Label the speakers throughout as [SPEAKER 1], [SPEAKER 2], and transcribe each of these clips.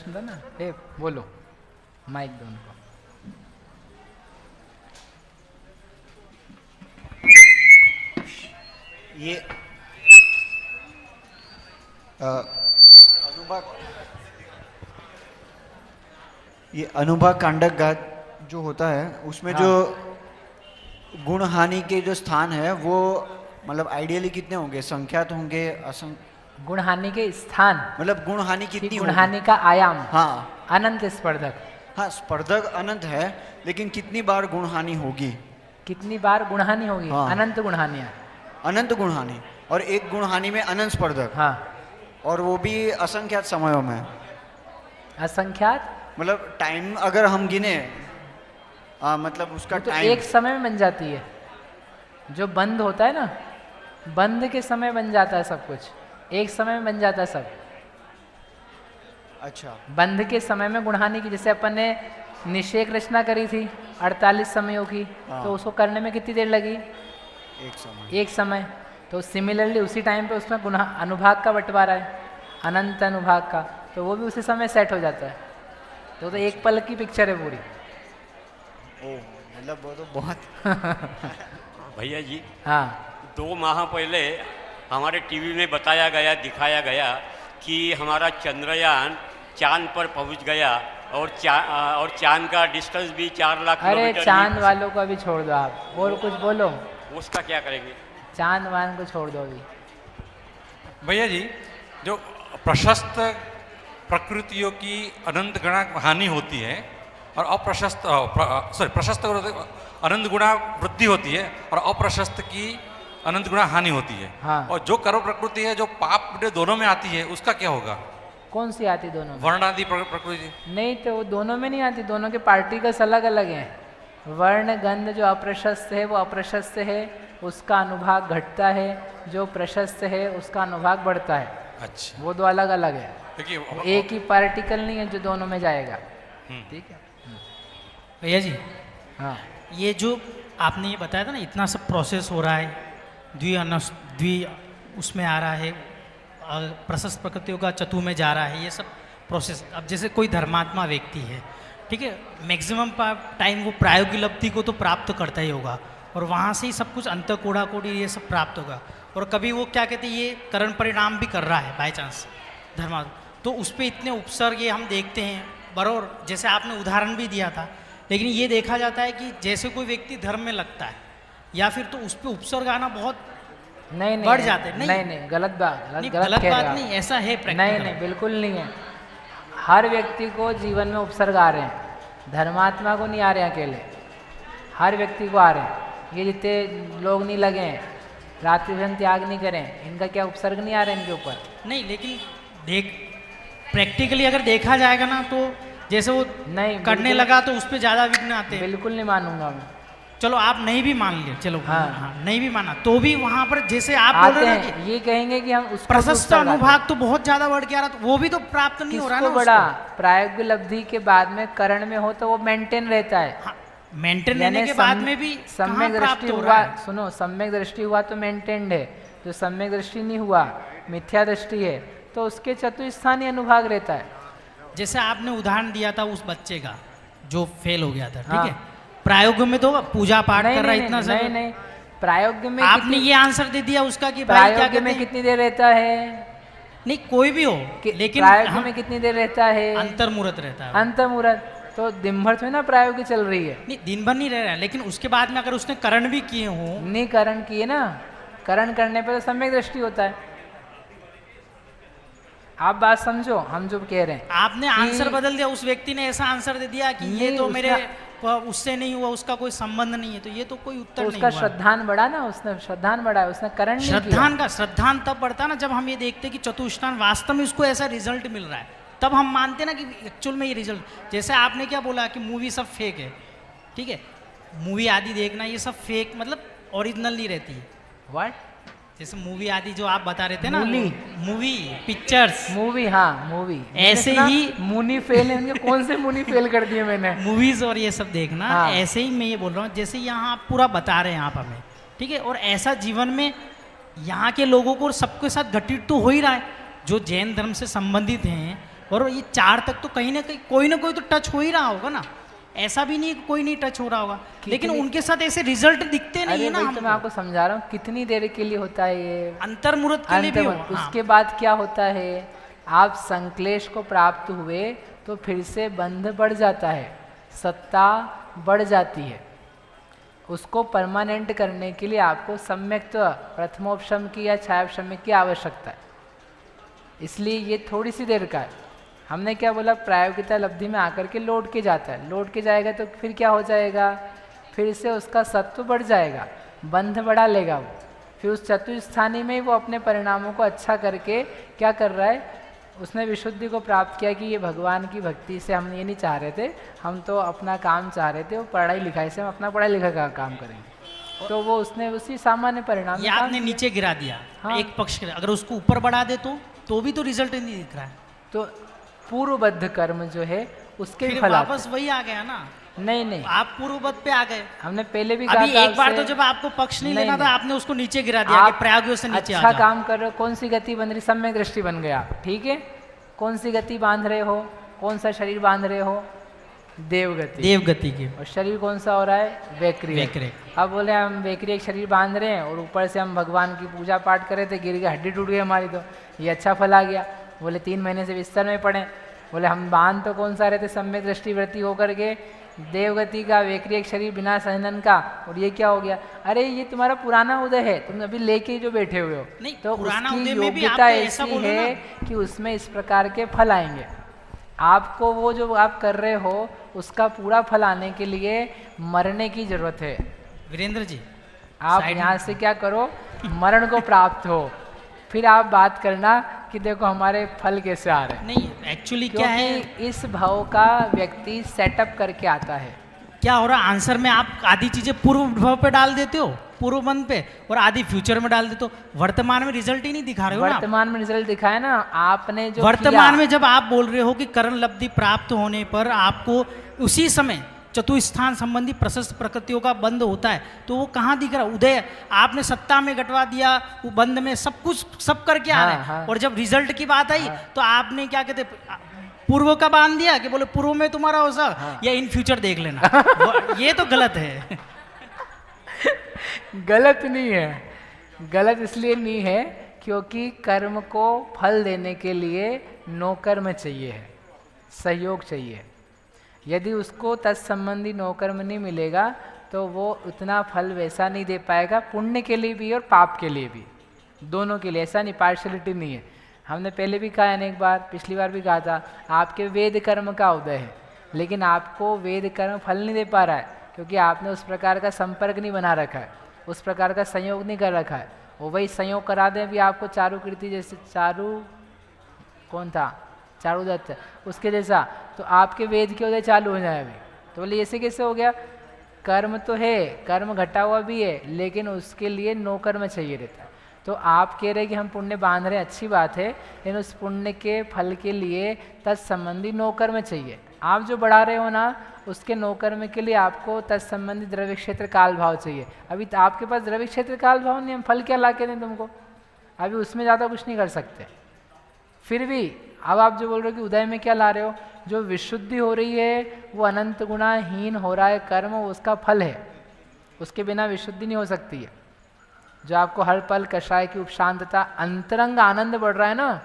[SPEAKER 1] प्रश्न था ना, बोलो, माइक दो उनको।
[SPEAKER 2] ये अनुभाग कांडक घात जो होता है उसमें
[SPEAKER 1] हाँ।
[SPEAKER 2] जो गुण हानि के जो स्थान है वो मतलब आइडियली कितने होंगे, संख्यात होंगे,
[SPEAKER 1] गुणहानि के स्थान
[SPEAKER 2] मतलब गुण हानि
[SPEAKER 1] कि
[SPEAKER 2] कितनी
[SPEAKER 1] गुणहानि
[SPEAKER 2] होगी?
[SPEAKER 1] का आयाम?
[SPEAKER 2] हाँ
[SPEAKER 1] अनंत स्पर्धक।
[SPEAKER 2] हाँ, स्पर्धक अनंत है, लेकिन कितनी बार गुण हानि होगी?
[SPEAKER 1] कितनी बार गुणहानि होगी?
[SPEAKER 2] हाँ।
[SPEAKER 1] अनंत गुणहानियाँ।
[SPEAKER 2] अनंत गुण हानि, और एक गुण हानि में अनंत स्पर्धक,
[SPEAKER 1] हाँ।
[SPEAKER 2] और वो भी असंख्यात समयों में।
[SPEAKER 1] असंख्यात
[SPEAKER 2] मतलब टाइम अगर हम गिने मतलब उसका
[SPEAKER 1] वो तो
[SPEAKER 2] टाइम
[SPEAKER 1] एक समय में बन जाती है। जो बंद होता है ना, बंद के समय बन जाता है सब कुछ, एक समय में बन जाता है सब।
[SPEAKER 2] अच्छा,
[SPEAKER 1] बंध के समय में गुणहानि की, जैसे अपन ने निषेक रचना करी थी 48 समयों की,
[SPEAKER 2] हाँ।
[SPEAKER 1] तो उसको करने में कितनी देर लगी?
[SPEAKER 2] एक समय।
[SPEAKER 1] एक समय। तो सिमिलरली उसी टाइम पे उसमें गुण अनुभाग का बंटवारा है, अनंत अनुभाग का, तो वो भी उसी समय सेट हो जाता है। तो एक पल की पिक्चर है पूरी।
[SPEAKER 2] ओह, मतलब वो तो बहुत
[SPEAKER 3] भैया जी,
[SPEAKER 1] हाँ।
[SPEAKER 3] 2 माह पहले हमारे टीवी में बताया गया, दिखाया गया कि हमारा चंद्रयान चांद पर पहुंच गया, और चांद का डिस्टेंस भी 4 लाख
[SPEAKER 1] अरे
[SPEAKER 3] किलोमीटर।
[SPEAKER 1] चांद वालों को अभी छोड़ दो आप, और कुछ बोलो।
[SPEAKER 3] उसका क्या करेंगे?
[SPEAKER 1] चांद वान को छोड़ दो अभी।
[SPEAKER 4] भैया जी, जो प्रशस्त प्रकृतियों की अनंत गुणा हानि होती है और अप्रशस्त प्रशस्त अनंत गुणा वृद्धि होती है और अप्रशस्त की अनंत गुणा हानि होती है।
[SPEAKER 1] हाँ।
[SPEAKER 4] और जो कर्म प्रकृति है जो पाप पुण्य दोनों में आती है उसका क्या होगा?
[SPEAKER 1] कौन सी आती दोनों में?
[SPEAKER 4] वर्ण आदि प्रकृति।
[SPEAKER 1] नहीं, तो वो दोनों में नहीं आती, दोनों के पार्टिकल्स अलग अलग हैं। वर्ण गंध जो अप्रशस्त है वो अप्रशस्त है, उसका अनुभाग घटता है, जो प्रशस्त है उसका अनुभाग बढ़ता है।
[SPEAKER 4] अच्छा,
[SPEAKER 1] वो दो अलग अलग है, वो एक ही पार्टिकल नहीं है जो दोनों में जाएगा। ठीक है
[SPEAKER 5] भैया जी,
[SPEAKER 1] हाँ।
[SPEAKER 5] ये जो आपने ये बताया था ना, इतना सब प्रोसेस हो रहा है, द्वि उसमें आ रहा है, प्रशस्त प्रकृतियों का चतु में जा रहा है, ये सब प्रोसेस। अब जैसे कोई धर्मात्मा व्यक्ति है, ठीक है, मैक्सिमम टाइम वो प्रायोगिक लब्धि को तो प्राप्त करता ही होगा, और वहाँ से ही सब कुछ अंत कोड़ा कोड़ी ये सब प्राप्त होगा। और कभी वो क्या कहते हैं, ये करण परिणाम भी कर रहा है बाय चांस धर्मा, तो उस पर इतने उपसर्ग ये हम देखते हैं बरोबर, जैसे आपने उदाहरण भी दिया था। लेकिन ये देखा जाता है कि जैसे कोई व्यक्ति धर्म में लगता है या फिर तो उस पर उपसर्ग आना बहुत
[SPEAKER 1] नहीं
[SPEAKER 5] बढ़ जाते हैं।
[SPEAKER 1] नहीं, गलत बात,
[SPEAKER 5] नहीं,
[SPEAKER 1] गलत
[SPEAKER 5] गलत
[SPEAKER 1] कह रहे
[SPEAKER 5] बात
[SPEAKER 1] हो
[SPEAKER 5] नहीं,
[SPEAKER 1] आप।
[SPEAKER 5] ऐसा है
[SPEAKER 1] नहीं
[SPEAKER 5] प्रैक्टिकल।
[SPEAKER 1] नहीं, बिल्कुल नहीं है। हर व्यक्ति को जीवन में उपसर्ग आ रहे हैं, धर्मात्मा को नहीं आ रहे हैं अकेले, हर व्यक्ति को आ रहे हैं। ये जितने लोग नहीं लगे हैं, रात्रि भोजन त्याग नहीं करें, इनका क्या उपसर्ग नहीं आ रहे इनके ऊपर?
[SPEAKER 5] नहीं, लेकिन प्रैक्टिकली अगर देखा जाएगा ना, तो जैसे वो
[SPEAKER 1] नहीं
[SPEAKER 5] करने लगा तो उस पर ज़्यादा विघ्न आते हैं।
[SPEAKER 1] बिल्कुल नहीं मानूंगा मैं।
[SPEAKER 5] चलो आप नहीं भी मान लिए, चलो
[SPEAKER 1] हाँ।
[SPEAKER 5] नहीं भी माना तो भी वहाँ पर जैसे आप बोल
[SPEAKER 1] आते
[SPEAKER 5] रहे हैं
[SPEAKER 1] हैं, ये कहेंगे कि हम उसको
[SPEAKER 5] प्रशस्त अनुभाग तो बहुत ज़्यादा बढ़ के आ रहा, तो वो भी तो प्राप्त नहीं हो रहा ना
[SPEAKER 1] बड़ा
[SPEAKER 5] उसको।
[SPEAKER 1] प्रायोगिक लब्धि के बाद में करण में हो तो वो मेंटेन रहता है।
[SPEAKER 5] हाँ, मेंटेन रहने के बाद में भी
[SPEAKER 1] सम्यक
[SPEAKER 5] कहाँ प्राप्त
[SPEAKER 1] दृष्टि
[SPEAKER 5] हो
[SPEAKER 1] हुआ,
[SPEAKER 5] रहा है?
[SPEAKER 1] सुनो, सम्यक दृष्टि हुआ तो मेंटेन्ड है, जो सम्यक दृष्टि नहीं हुआ, मिथ्या दृष्टि है, तो उसके चतुस्थानीय अनुभाग रहता है।
[SPEAKER 5] जैसे आपने उदाहरण दिया था उस बच्चे का जो फेल हो गया था, ठीक
[SPEAKER 1] हाँ।
[SPEAKER 5] है, प्रायोग में तो पूजा पाठ कर रहा है इतना सब।
[SPEAKER 1] नहीं नहीं, प्रायोग में
[SPEAKER 5] आपने ये आंसर दे दिया उसका कि भाई क्या
[SPEAKER 1] प्रायोग
[SPEAKER 5] कहते
[SPEAKER 1] में
[SPEAKER 5] हैं,
[SPEAKER 1] कितनी देर रहता है?
[SPEAKER 5] नहीं कोई भी हो, लेकिन
[SPEAKER 1] प्रायोग में कितनी देर रहता है?
[SPEAKER 5] अंतर्मुहूर्त रहता है।
[SPEAKER 1] अंतर्मुहूर्त तो दिन भर थोड़ी ना प्रायोग चल रही है।
[SPEAKER 5] नहीं, दिन भर नहीं रह रहा है, लेकिन उसके बाद में अगर उसने करण भी किए हों।
[SPEAKER 1] नहीं, करण किए ना, करण करने पे तो सम्यक दृष्टि होता है। आप बात समझो, हम जो कह रहे हैं।
[SPEAKER 5] आपने आंसर बदल दिया, उस व्यक्ति ने ऐसा आंसर दे दिया कि ये तो मेरे उससे नहीं हुआ, उसका कोई संबंध नहीं है, तो ये तो कोई उत्तर
[SPEAKER 1] तो
[SPEAKER 5] नहीं
[SPEAKER 1] उसका
[SPEAKER 5] हुआ।
[SPEAKER 1] श्रद्धान बढ़ा ना, उसने श्रद्धान बढ़ा, उसने करण नहीं किया।
[SPEAKER 5] श्रद्धान तब बढ़ता ना जब हम ये देखते कि चतुष्टान वास्तव में उसको ऐसा रिजल्ट मिल रहा है, तब हम मानते ना कि एक्चुअल में ये रिजल्ट। जैसे आपने क्या बोला कि मूवी सब फेक है, ठीक है, मूवी आदि देखना ये सब फेक, मतलब ओरिजिनल नहीं रहती है।
[SPEAKER 1] व्हाट?
[SPEAKER 5] जैसे मूवी आदि जो आप बता रहे थे ना,
[SPEAKER 1] मूली,
[SPEAKER 5] मूवी पिक्चर्स,
[SPEAKER 1] मूवी, हाँ मूवी,
[SPEAKER 5] ऐसे ही
[SPEAKER 1] मुनी फेल है उनके। कौन से मुनी फेल कर दिए मैंने?
[SPEAKER 5] मूवीज और ये सब देखना।
[SPEAKER 1] हाँ।
[SPEAKER 5] ऐसे ही मैं ये बोल रहा हूँ, जैसे यहाँ आप पूरा बता रहे हैं आप हमें, ठीक है, और ऐसा जीवन में यहाँ के लोगों को सबके साथ घटित तो हो ही रहा है। जो जैन धर्म से संबंधित हैं और ये 4 तक तो कहीं ना कोई तो टच हो ही रहा होगा ना, ऐसा भी नहीं है कि कोई नहीं टच हो रहा होगा, लेकिन उनके साथ ऐसे रिजल्ट दिखते नहीं
[SPEAKER 1] अरे
[SPEAKER 5] है ना।
[SPEAKER 1] भाई तो मैं आपको समझा रहा हूँ कितनी देर के लिए होता है ये
[SPEAKER 5] अंतर्मुहूर्त के लिए भी हो,
[SPEAKER 1] अंतर्मुहूर्त।
[SPEAKER 5] हाँ।
[SPEAKER 1] उसके बाद क्या होता है, आप संक्लेश को प्राप्त हुए तो फिर से बंध बढ़ जाता है, सत्ता बढ़ जाती है। उसको परमानेंट करने के लिए आपको सम्यक्त्व प्रथमोपशम की या छायोपशम की आवश्यकता है, इसलिए ये थोड़ी सी देर का है। हमने क्या बोला, प्रायोगिकता लब्धि में आकर के लौट के जाता है, लौट के जाएगा तो फिर क्या हो जाएगा, फिर से उसका सत्व बढ़ जाएगा, बंध बढ़ा लेगा वो, फिर उस चतुस्थानी में ही वो अपने परिणामों को अच्छा करके क्या कर रहा है, उसने विशुद्धि को प्राप्त किया कि ये भगवान की भक्ति से हम ये नहीं चाह रहे थे, हम तो अपना काम चाह रहे थे, वो पढ़ाई लिखाई से हम अपना पढ़ाई लिखा का काम करेंगे, तो वो उसने उसी सामान्य परिणाम
[SPEAKER 5] ये आपने नीचे गिरा दिया।
[SPEAKER 1] हाँ।
[SPEAKER 5] एक पक्ष अगर उसको ऊपर बढ़ा दे तो भी तो रिजल्ट नहीं दिख रहा है,
[SPEAKER 1] तो पूर्वबद्ध कर्म जो है उसके भी
[SPEAKER 5] फिर
[SPEAKER 1] फल आते
[SPEAKER 5] वापस वही आ गया ना।
[SPEAKER 1] हैं। नहीं नहीं,
[SPEAKER 5] आप पूर्ववत पे आ गए।
[SPEAKER 1] हमने पहले भी कहा
[SPEAKER 5] अभी
[SPEAKER 1] था
[SPEAKER 5] एक बार तो
[SPEAKER 1] आपसे,
[SPEAKER 5] जब आपको पक्ष नहीं
[SPEAKER 1] नहीं,
[SPEAKER 5] लेना था,
[SPEAKER 1] नहीं।
[SPEAKER 5] आपने उसको नीचे गिरा दिया कि प्रयागों से नीचे आ
[SPEAKER 1] अच्छा
[SPEAKER 5] जाओ।
[SPEAKER 1] काम कर रहे हो, कौन सी गति बन रही, सम्यक दृष्टि बन गया, ठीक है, कौन सी गति बांध रहे हो, कौन सा शरीर बांध रहे हो, देवगति,
[SPEAKER 5] देवगति की
[SPEAKER 1] और शरीर कौन सा हो रहा है, वैक्रिय।
[SPEAKER 5] वैक्रिय।
[SPEAKER 1] अब बोले हम वैक्रिय एक शरीर बांध रहे हैं और ऊपर से हम भगवान की पूजा पाठ कर रहे थे, गिर गए, हड्डी टूट गई हमारी, तो ये अच्छा फल आ गया। बोले 3 महीने से बिस्तर में पड़े, बोले हम बांध तो कौन सा रहे थे, सम्यक दृष्टि वृत्ति होकर के देवगति का, वैक्रिय शरीर बिना संजन का, और ये क्या हो गया, अरे ये तुम्हारा पुराना उदय है, तुम अभी लेके जो बैठे हुए हो,
[SPEAKER 5] नहीं,
[SPEAKER 1] तो
[SPEAKER 5] पुराना
[SPEAKER 1] उसकी
[SPEAKER 5] उदय में भी
[SPEAKER 1] योग्यता
[SPEAKER 5] आपको ऐसा
[SPEAKER 1] ऐसी
[SPEAKER 5] बोलो
[SPEAKER 1] है कि उसमें इस प्रकार के फल आएंगे। आपको वो जो आप कर रहे हो उसका पूरा फल आने के लिए मरने की जरूरत है।
[SPEAKER 5] वीरेंद्र जी,
[SPEAKER 1] आप
[SPEAKER 5] साइड
[SPEAKER 1] यहाँ से क्या करो, मरण को प्राप्त हो, फिर आप बात करना कि देखो हमारे फल कैसे आ रहे हैं।
[SPEAKER 5] नहीं एक्चुअली क्या है,
[SPEAKER 1] क्योंकि इस भाव का व्यक्ति सेटअप करके आता है।
[SPEAKER 5] क्या हो रहा है, आंसर में आप आधी चीजें पूर्व भाव पे डाल देते हो, पूर्व बंद पे, और आधी फ्यूचर में डाल देते हो। वर्तमान में रिजल्ट ही नहीं दिखा रहे हो ना आप।
[SPEAKER 1] वर्तमान में रिजल्ट दिखाया ना आपने, जो
[SPEAKER 5] वर्तमान
[SPEAKER 1] किया,
[SPEAKER 5] में जब आप बोल रहे हो कि करण लब्धि प्राप्त होने पर आपको उसी समय चतुस्थान संबंधी प्रशस्त प्रकृतियों का बंद होता है, तो वो कहाँ दिख रहा है, उदय आपने सत्ता में घटवा दिया, वो बंद में सब कुछ सब करके आ रहे हैं।
[SPEAKER 1] हाँ।
[SPEAKER 5] और जब रिजल्ट की बात आई तो आपने क्या कहते पूर्व का बांध दिया कि बोले पूर्व में तुम्हारा हो सा या इन फ्यूचर देख लेना। ये तो गलत है।
[SPEAKER 1] गलत नहीं है, गलत इसलिए नहीं है क्योंकि कर्म को फल देने के लिए नौकर्म चाहिए है, सहयोग चाहिए। यदि उसको तत्संबंधी नौकर्म नहीं मिलेगा तो वो उतना फल वैसा नहीं दे पाएगा, पुण्य के लिए भी और पाप के लिए भी, दोनों के लिए। ऐसा नहीं, पार्शलिटी नहीं है। हमने पहले भी कहा अनेक बार, पिछली बार भी कहा था, आपके वेद कर्म का उदय है, लेकिन आपको वेद कर्म फल नहीं दे पा रहा है क्योंकि आपने उस प्रकार का संपर्क नहीं बना रखा है, उस प्रकार का संयोग नहीं कर रखा है। वो वही संयोग करा दें भी आपको चारु कीर्ति जैसे, चारु कौन था, चारुदत्त, उसके जैसा, तो आपके वेद के उदय चालू हो जाए अभी। तो बोले ऐसे कैसे हो गया, कर्म तो है, कर्म घटा हुआ भी है, लेकिन उसके लिए नो कर्म चाहिए रहता है। तो आप कह रहे हैं कि हम पुण्य बांध रहे हैं, अच्छी बात है, लेकिन उस पुण्य के फल के लिए तत्संबंधी नो कर्म चाहिए। आप जो बढ़ा रहे हो ना, उसके नो कर्म के लिए आपको तत्संबंधी द्रव्य क्षेत्र काल भाव चाहिए। अभी तो आपके पास द्रव्य क्षेत्र काल भाव नहीं, हम फल क्या ला के दें तुमको, अभी उसमें ज़्यादा कुछ नहीं कर सकते। फिर भी अब आप जो बोल रहे हो कि उदय में क्या ला रहे हो, जो विशुद्धि हो रही है वो अनंत गुणाहीन हो रहा है कर्म, वो उसका फल है, उसके बिना विशुद्धि नहीं हो सकती है। जो आपको हर पल कषाय की उपशांतता, अंतरंग आनंद बढ़ रहा है ना,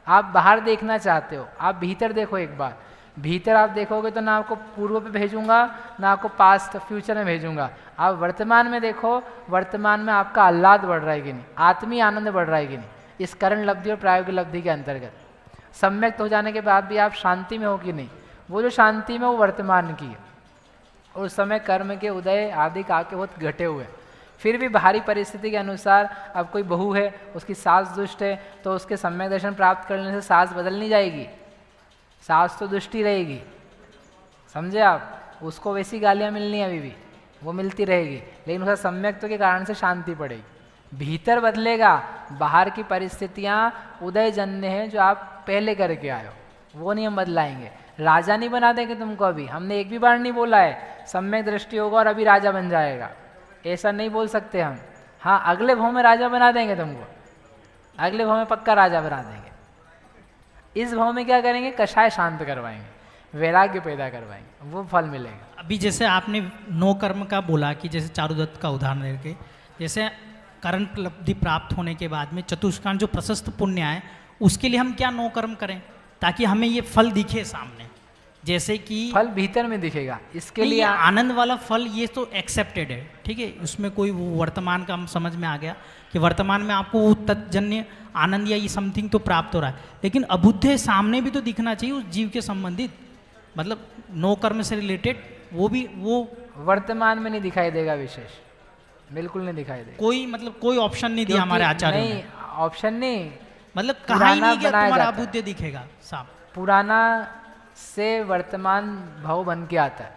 [SPEAKER 1] आप बाहर देखना चाहते हो, आप भीतर देखो एक बार, भीतर आप देखोगे तो ना आपको पूर्व पे भेजूंगा ना आपको पास्ट फ्यूचर में भेजूंगा, आप वर्तमान में देखो, वर्तमान में आपका आह्लाद बढ़ रहा है कि नहीं, आत्मीय आनंद बढ़ रहा है कि नहीं, इस करण लब्धि और प्रायोगिक लब्धि के अंतर्गत। सम्यक्त हो जाने के बाद भी आप शांति में हो कि नहीं, वो जो शांति में वो वर्तमान की है, और उस समय कर्म के उदय आदि काके बहुत घटे हुए। फिर भी बाहरी परिस्थिति के अनुसार, अब कोई बहू है, उसकी सास दुष्ट है, तो उसके सम्यक दर्शन प्राप्त करने से सास बदल नहीं जाएगी, सास तो दुष्टी रहेगी, समझे आप, उसको वैसी गालियाँ मिलनी है अभी भी, वो मिलती रहेगी, लेकिन उसका सम्यक्त्व के कारण से शांति पड़ेगी। भीतर बदलेगा, बाहर की परिस्थितियाँ उदय जन्य हैं जो आप पहले करके आए हो, वो नहीं हम बदलाएंगे। राजा नहीं बना देंगे तुमको, अभी हमने एक भी बार नहीं बोला है सम्यक दृष्टि होगा और अभी राजा बन जाएगा, ऐसा नहीं बोल सकते हम। हाँ, अगले भाव में राजा बना देंगे तुमको, अगले भाव में पक्का राजा बना देंगे। इस भाव में क्या करेंगे, कषाय शांत करवाएंगे, वैराग्य पैदा करवाएंगे, वो फल मिलेगा।
[SPEAKER 5] अभी जैसे आपने नो कर्म का बोला कि जैसे चारुदत्त का उदाहरण लेके, जैसे करण उपलब्धि प्राप्त होने के बाद में चतुष्कांड जो प्रशस्त पुण्य है, उसके लिए हम क्या नो कर्म करें ताकि हमें ये फल दिखे सामने, जैसे कि
[SPEAKER 1] फल भीतर में दिखेगा, इसके
[SPEAKER 5] नहीं,
[SPEAKER 1] लिए
[SPEAKER 5] ये आनंद वाला फल ये तो एक्सेप्टेड है, ठीक है, उसमें कोई वो वर्तमान का हम समझ में आ गया कि वर्तमान में आपको वो तत्जन्य आनंद या ये समथिंग तो प्राप्त हो रहा है, लेकिन अबुद्धे सामने भी तो दिखना चाहिए उस जीव के संबंधित, मतलब नो कर्म से रिलेटेड वो भी, वो
[SPEAKER 1] वर्तमान में नहीं दिखाई देगा विशेष, बिल्कुल नहीं दिखाई देगा।
[SPEAKER 5] कोई मतलब कोई ऑप्शन नहीं दिया हमारे आचार्य
[SPEAKER 1] नहीं,
[SPEAKER 5] ने,
[SPEAKER 1] ऑप्शन नहीं,
[SPEAKER 5] मतलब कहा ही नहीं कि
[SPEAKER 1] बनाया
[SPEAKER 5] तुम्हारा
[SPEAKER 1] जाता है।
[SPEAKER 5] अबुद्धे दिखेगा साफ।
[SPEAKER 1] पुराना से वर्तमान भाव बन के आता है,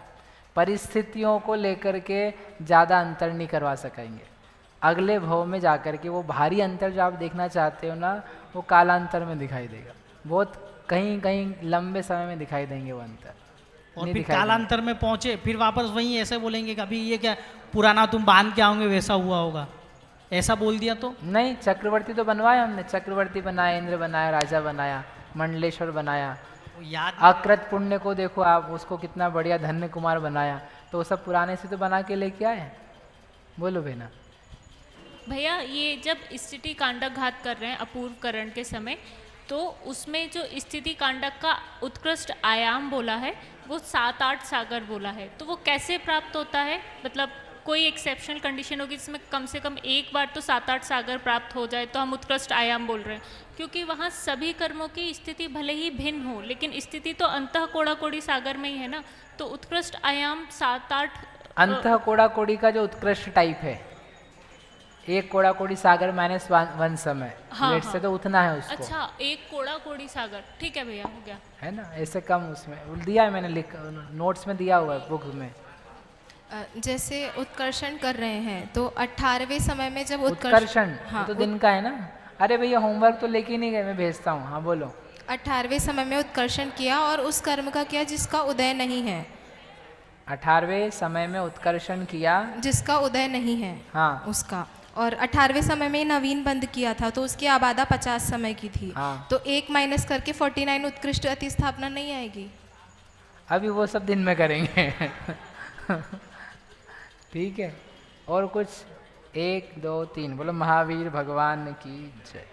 [SPEAKER 1] परिस्थितियों को लेकर के ज़्यादा अंतर नहीं करवा सकेंगे। अगले भाव में जाकर के वो भारी अंतर जो आप देखना चाहते हो ना, वो कालांतर में दिखाई देगा, बहुत कहीं कहीं लंबे समय में दिखाई देंगे वो अंतर।
[SPEAKER 5] और
[SPEAKER 1] नहीं
[SPEAKER 5] फिर
[SPEAKER 1] दिखाई
[SPEAKER 5] कालांतर में पहुंचे फिर वापस वहीं ऐसे बोलेंगे कि अभी ये क्या पुराना तुम बांध के आओगे वैसा हुआ होगा, ऐसा बोल दिया तो।
[SPEAKER 1] देंगे। नहीं, चक्रवर्ती तो बनवाया हमने, चक्रवर्ती बनाया, इंद्र बनाया, राजा बनाया, मंडलेश्वर बनाया,
[SPEAKER 5] वो याद
[SPEAKER 1] अकृत पुण्य को देखो आप, उसको कितना बढ़िया धन्य कुमार बनाया, तो वो सब पुराने से तो बना के लेके आए। बोलो बेना।
[SPEAKER 6] भैया ये जब स्थिति कांडक घात कर रहे हैं अपूर्व करण के समय, तो उसमें जो स्थिति कांडक का उत्कृष्ट आयाम बोला है वो 7-8 सागर बोला है, तो वो कैसे प्राप्त होता है? मतलब कोई एक्सेप्शनल कंडीशन होगी जिसमें कम से कम एक बार तो 7-8 सागर प्राप्त हो जाए तो हम उत्कृष्ट आयाम बोल रहे हैं, क्योंकि वहाँ सभी कर्मों की स्थिति भले ही भिन्न हो लेकिन स्थिति तो अंतः कोड़ा कोड़ी सागर में ही है ना, तो उत्कृष्ट आयाम 7-8
[SPEAKER 1] अंतः कोड़ा कोड़ी का जो उत्कृष्ट टाइप है, एक कोड़ा कोड़ी सागर -1 समय,
[SPEAKER 6] हाँ,
[SPEAKER 1] लेट से तो उतना है उसको।
[SPEAKER 6] अच्छा, एक कोड़ा कोड़ी सागर, ठीक है भैया, हो गया।
[SPEAKER 1] है ना, ऐसे कम उसमें दिया है, मैंने लिख नोट्स में दिया हुआ है बुक में।
[SPEAKER 7] जैसे उत्कर्षण कर रहे हैं तो 18वें समय में जब
[SPEAKER 1] उत्कर्षण
[SPEAKER 7] हाँ,
[SPEAKER 1] वो तो दिन का है ना। अरे भैया होमवर्क तो लेके नहीं गए, मैं भेजता हूँ। हाँ बोलो।
[SPEAKER 7] 18वें समय में उत्कर्षण किया और उस कर्म का किया जिसका उदय नहीं है,
[SPEAKER 1] 18वें समय में उत्कर्षण किया,
[SPEAKER 7] जिसका उदय नहीं है
[SPEAKER 1] हाँ
[SPEAKER 7] उसका, और 18वें समय में नवीन बंद किया था तो उसकी आबादा 50 समय की थी,
[SPEAKER 1] हाँ।
[SPEAKER 7] तो 1 माइनस करके 49 उत्कृष्ट अति स्थापना नहीं आएगी?
[SPEAKER 1] अभी वो सब दिन में करेंगे। ठीक है, और कुछ 1 2 3 बोलो। महावीर भगवान की जय।